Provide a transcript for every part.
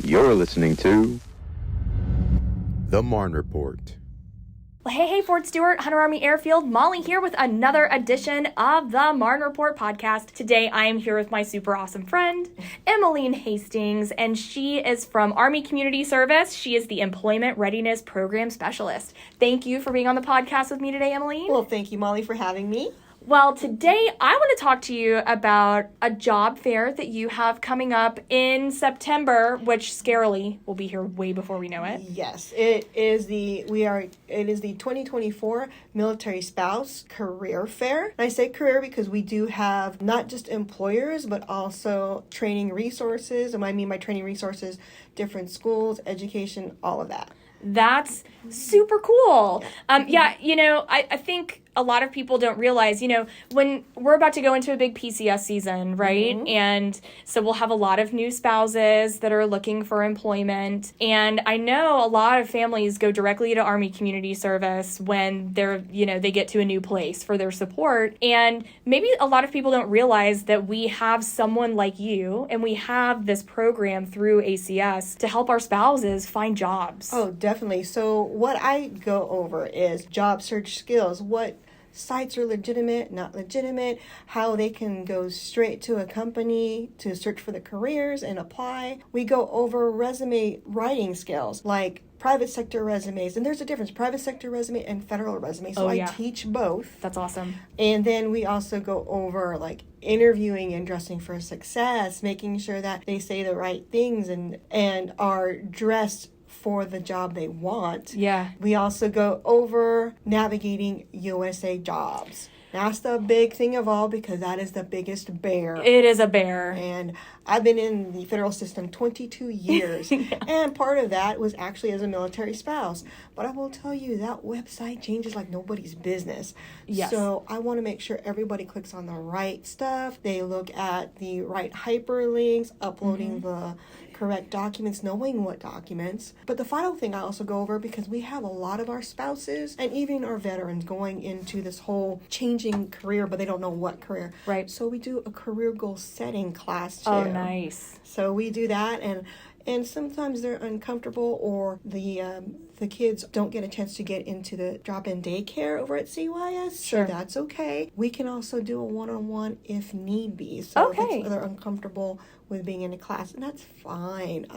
You're listening to the Marne Report. Well, hey, Fort Stewart, Hunter Army Airfield. Molly here with another edition of the Marne Report podcast. Today, I am here with my super awesome friend, Emmeline Hastings, and she is from Army Community Service. She is the Employment Readiness Program Specialist. Thank you for being on the podcast with me today, Emmeline. Well, thank you, Molly, for having me. Well, today I want to talk to you about a job fair that you have coming up in September, which scarily will be here way before we know it. Yes, it is the 2024 Military Spouse Career Fair. And I say career because we do have not just employers, but also training resources. And what I mean by training resources, different schools, education, all of that. That's super cool. I think a lot of people don't realize, when we're about to go into a big PCS season, right? Mm-hmm. And so we'll have a lot of new spouses that are looking for employment. And I know a lot of families go directly to Army Community Service when they get to a new place for their support. And maybe a lot of people don't realize that we have someone like you and we have this program through ACS to help our spouses find jobs. Oh, definitely. So what I go over is job search skills, what sites are legitimate, not legitimate, how they can go straight to a company to search for the careers and apply. We go over resume writing skills like private sector resumes, and there's a difference, private sector resume and federal resume. So I teach both. That's awesome. And then we also go over like interviewing and dressing for success, making sure that they say the right things and are dressed for the job they want. Yeah. We also go over navigating USA jobs. That's the big thing of all because that is the biggest bear. It is a bear. And I've been in the federal system 22 years. Yeah. And part of that was actually as a military spouse. But I will tell you, that website changes like nobody's business. Yes. So I want to make sure everybody clicks on the right stuff. They look at the right hyperlinks, uploading the correct documents, knowing what documents. But the final thing I also go over, because we have a lot of our spouses and even our veterans going into this whole changing career, but they don't know what career. Right. So we do a career goal setting class too. Oh, nice. So we do that, and sometimes they're uncomfortable or the kids don't get a chance to get into the drop-in daycare over at CYS. Sure. So that's okay. We can also do a one-on-one if need be. So okay. if they're uncomfortable with being in a class, and that's fine.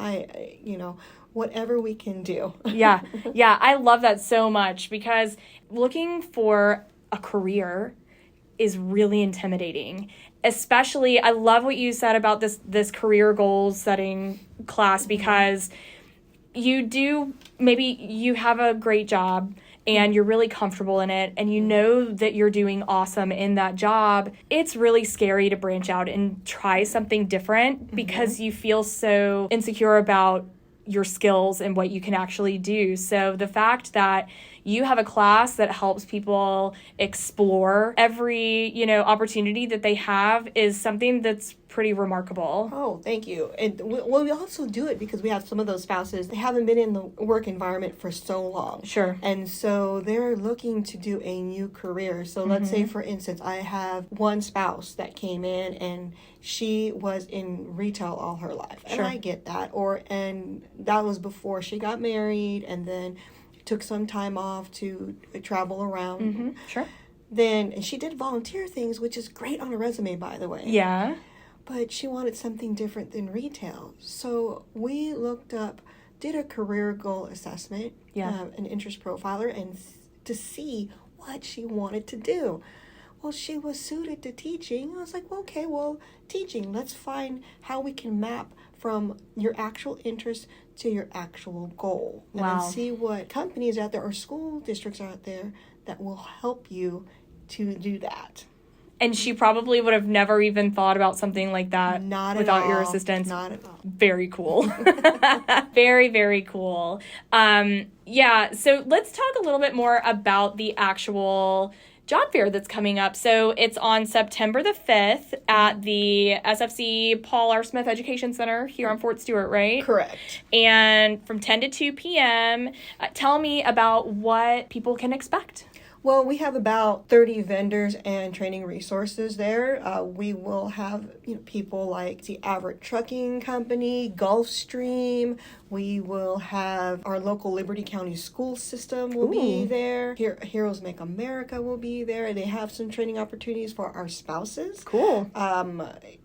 Whatever we can do. Yeah, I love that so much because looking for a career is really intimidating. Especially, I love what you said about this career goals setting class because maybe you have a great job and you're really comfortable in it and you know that you're doing awesome in that job. It's really scary to branch out and try something different because you feel so insecure about your skills and what you can actually do. So the fact that you have a class that helps people explore every, opportunity that they have is something that's pretty remarkable. Oh, thank you. And we also do it because we have some of those spouses, they haven't been in the work environment for so long. Sure. And so they're looking to do a new career. So let's say, for instance, I have one spouse that came in and she was in retail all her life. And sure. I get that. And that was before she got married and then took some time off to travel around. Sure. Then she did volunteer things, which is great on a resume, by the way. Yeah. But she wanted something different than retail. So we did a career goal assessment, an interest profiler, and to see what she wanted to do. Well, she was suited to teaching. I was like, teaching. Let's find how we can map from your actual interest to your actual goal. And then see what companies out there or school districts out there that will help you to do that. And she probably would have never even thought about something like that without your assistance. Not at all. Very cool. Very, very cool. So let's talk a little bit more about the actual job fair that's coming up. So it's on September the 5th at the SFC Paul R. Smith Education Center here on Fort Stewart, right? Correct. And from 10 to 2 p.m., tell me about what people can expect. Well, we have about 30 vendors and training resources there. We will have people like the Averett Trucking Company, Gulfstream. We will have our local Liberty County school system will be there. Heroes Make America will be there. They have some training opportunities for our spouses. Cool.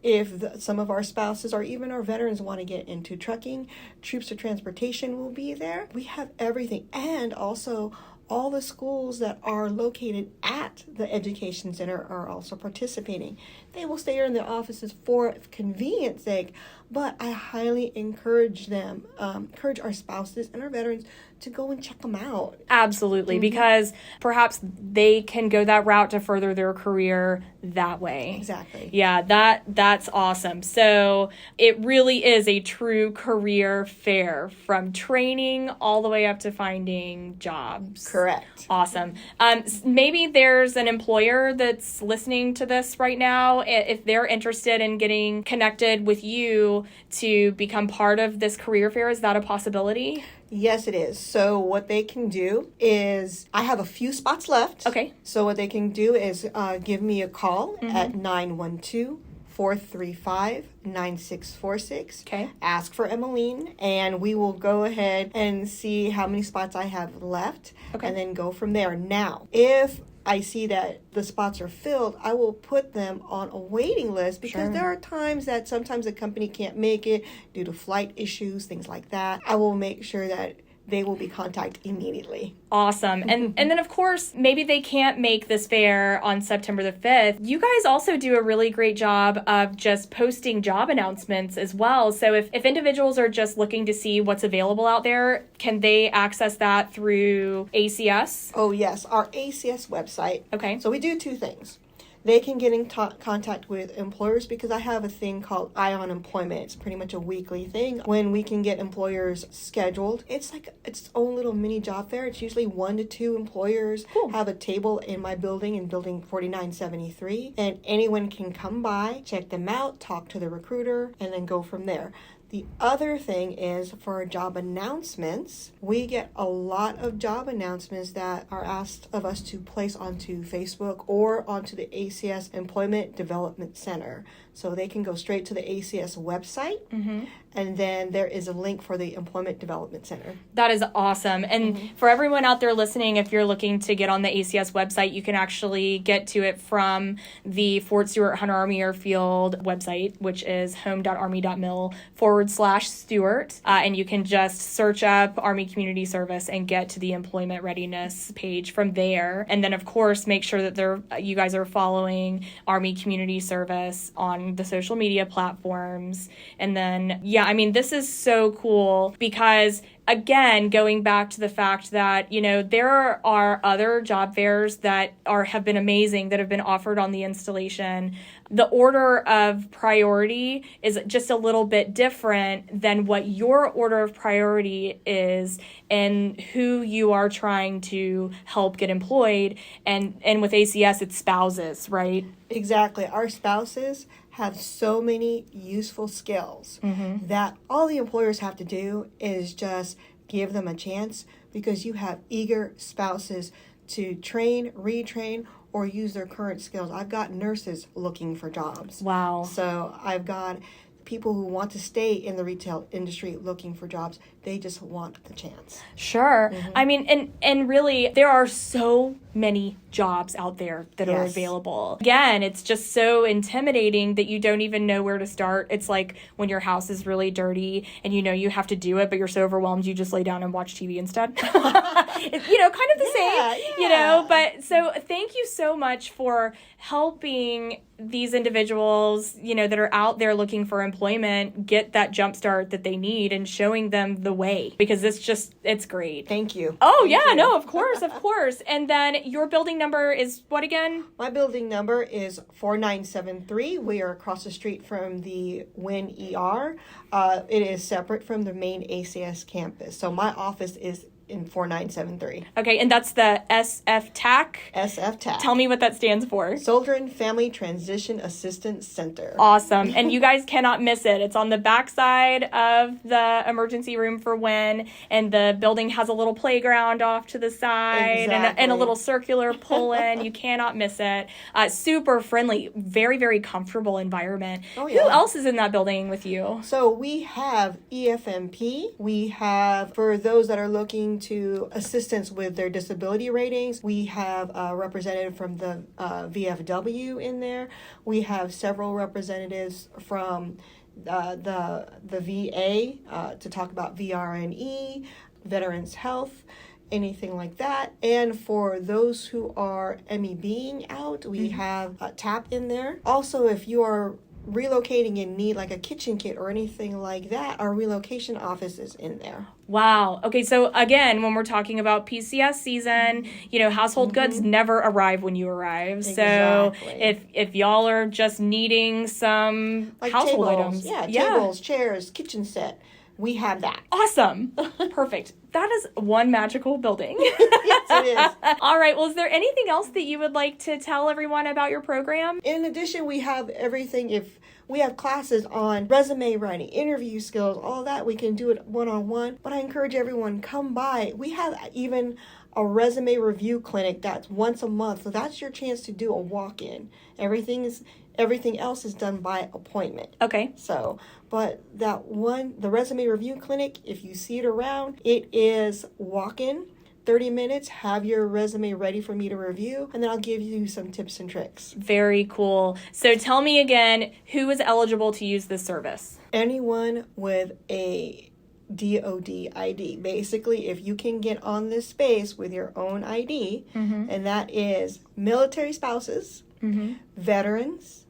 If some of our spouses or even our veterans want to get into trucking, Troops of Transportation will be there. We have everything. And also, all the schools that are located at the education center are also participating. They will stay in their offices for convenience sake, but I highly encourage our spouses and our veterans to go and check them out. Absolutely, because perhaps they can go that route to further their career that way. Exactly. Yeah, that's awesome. So it really is a true career fair from training all the way up to finding jobs. Correct. Awesome. Maybe there's an employer that's listening to this right now. If they're interested in getting connected with you to become part of this career fair, is that a possibility? Yes, it is. So what they can do is, I have a few spots left. Okay. So what they can do is give me a call at 912-435-9646. Okay. Ask for Emmeline, and we will go ahead and see how many spots I have left, and then go from there. Now, if I see that the spots are filled, I will put them on a waiting list, because there are times that sometimes the company can't make it due to flight issues, things like that. I will make sure that they will be contacted immediately. Awesome. And then, of course, maybe they can't make this fair on September the 5th. You guys also do a really great job of just posting job announcements as well. So if individuals are just looking to see what's available out there, can they access that through ACS? Oh, yes. Our ACS website. Okay. So we do two things. They can get in contact with employers, because I have a thing called Eye on Employment. It's pretty much a weekly thing when we can get employers scheduled. It's like its own little mini job fair. It's usually 1 to 2 employers have a table in my building, in building 4973, and anyone can come by, check them out, talk to the recruiter, and then go from there. The other thing is, for job announcements, we get a lot of job announcements that are asked of us to place onto Facebook or onto the ACS Employment Development Center. So they can go straight to the ACS website, and then there is a link for the Employment Development Center. That is awesome. And for everyone out there listening, if you're looking to get on the ACS website, you can actually get to it from the Fort Stewart Hunter Army Airfield website, which is home.army.mil/Stewart. And you can just search up Army Community Service and get to the employment readiness page from there. And then, of course, make sure that you guys are following Army Community Service on the social media platforms. And then, this is so cool, because again, going back to the fact that, there are other job fairs that have been amazing, that have been offered on the installation. The order of priority is just a little bit different than what your order of priority is and who you are trying to help get employed. And with ACS, it's spouses, right? Exactly. Our spouses have so many useful skills that all the employers have to do is just give them a chance, because you have eager spouses to train, retrain, or use their current skills. I've got nurses looking for jobs. Wow. So I've got people who want to stay in the retail industry looking for jobs. They just want the chance. Sure. And really, there are so many jobs out there that are available. Again, it's just so intimidating that you don't even know where to start. It's like when your house is really dirty and you have to do it, but you're so overwhelmed you just lay down and watch TV instead. Kind of the same. But so thank you so much for helping these individuals, that are out there looking for employment, get that jump start that they need, and showing them the way, because it's great. Thank you. Oh, Thank you. No, of course. And then your building number is what again? My building number is 4973. We are across the street from the WIN ER. It is separate from the main ACS campus. So my office is in 4973. Okay, and that's the SF-TAC? SF-TAC. Tell me what that stands for. Soldier and Family Transition Assistance Center. Awesome. And you guys cannot miss it. It's on the backside of the emergency room for when, and the building has a little playground off to the side and a little circular pull-in. You cannot miss it. Super friendly, very, very comfortable environment. Oh, yeah. Who else is in that building with you? So we have EFMP. We have, for those that are looking to assistance with their disability ratings, we have a representative from the VFW in there. We have several representatives from the VA to talk about VRNE, Veterans Health, anything like that. And for those who are MEBing out, we have a TAP in there. Also, if you are relocating and need like a kitchen kit or anything like that, our relocation office is in there. Wow. Okay, so again, when we're talking about PCS season, household goods never arrive when you arrive. Exactly. So if y'all are just needing some like household tables, items. Tables, chairs, kitchen set, we have that. Awesome. Perfect. That is one magical building. Yes, it is. All right. Well, is there anything else that you would like to tell everyone about your program? In addition, we have everything. If we have classes on resume writing, interview skills, all that, we can do it one-on-one. But I encourage everyone, come by. We have even a resume review clinic that's once a month. So that's your chance to do a walk-in. Everything else is done by appointment. Okay. So, but the resume review clinic, if you see it around, it is walk-in, 30 minutes, have your resume ready for me to review, and then I'll give you some tips and tricks. Very cool. So tell me again, who is eligible to use this service? Anyone with a DOD ID. Basically, if you can get on this space with your own ID, and that is military spouses, veterans,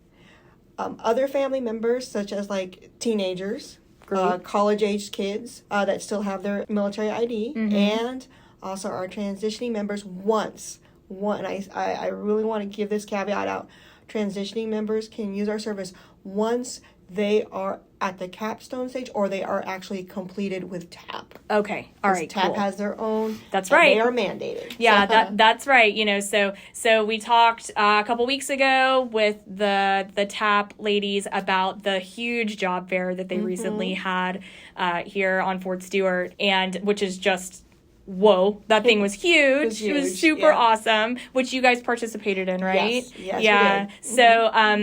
other family members such as like teenagers, college-aged kids that still have their military ID, and also our transitioning members I really want to give this caveat out. Transitioning members can use our service once they are at the capstone stage or they are actually completed with TAP. Okay. All right. TAP cool. has their own. That's right. They are mandated. Yeah, that's right. So we talked a couple weeks ago with the TAP ladies about the huge job fair that they recently had here on Fort Stewart, and which is just whoa, that thing was huge. It was super awesome, which you guys participated in, right? Yes, yeah. We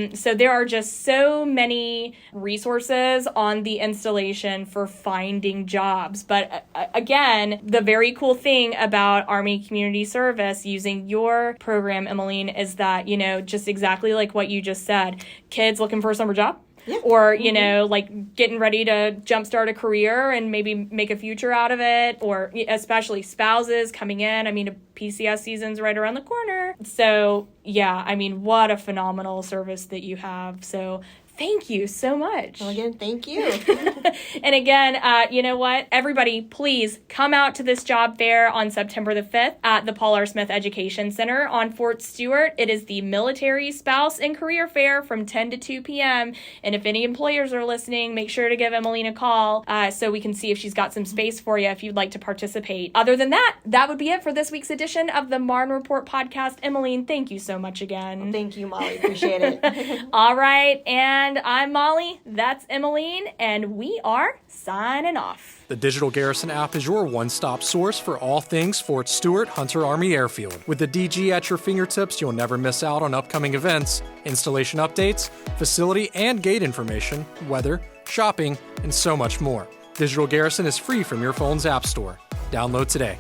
did. So there are just so many resources on the installation for finding jobs. But again, the very cool thing about Army Community Service using your program, Emmeline, is that, just exactly like what you just said, kids looking for a summer job. Yeah. Or, like getting ready to jumpstart a career and maybe make a future out of it, or especially spouses coming in. A PCS season's right around the corner. So, yeah, what a phenomenal service that you have. So thank you so much. Well, again, thank you. And again, you know what? Everybody, please come out to this job fair on September the 5th at the Paul R. Smith Education Center on Fort Stewart. It is the Military Spouse and Career Fair from 10 to 2 p.m. And if any employers are listening, make sure to give Emmeline a call so we can see if she's got some space for you if you'd like to participate. Other than that, that would be it for this week's edition of the Marne Report podcast. Emmeline, thank you so much again. Well, thank you, Molly. Appreciate it. All right, and I'm Molly, that's Emmeline, and we are signing off. The Digital Garrison app is your one-stop source for all things Fort Stewart Hunter Army Airfield. With the DG at your fingertips, you'll never miss out on upcoming events, installation updates, facility and gate information, weather, shopping, and so much more. Digital Garrison is free from your phone's app store. Download today.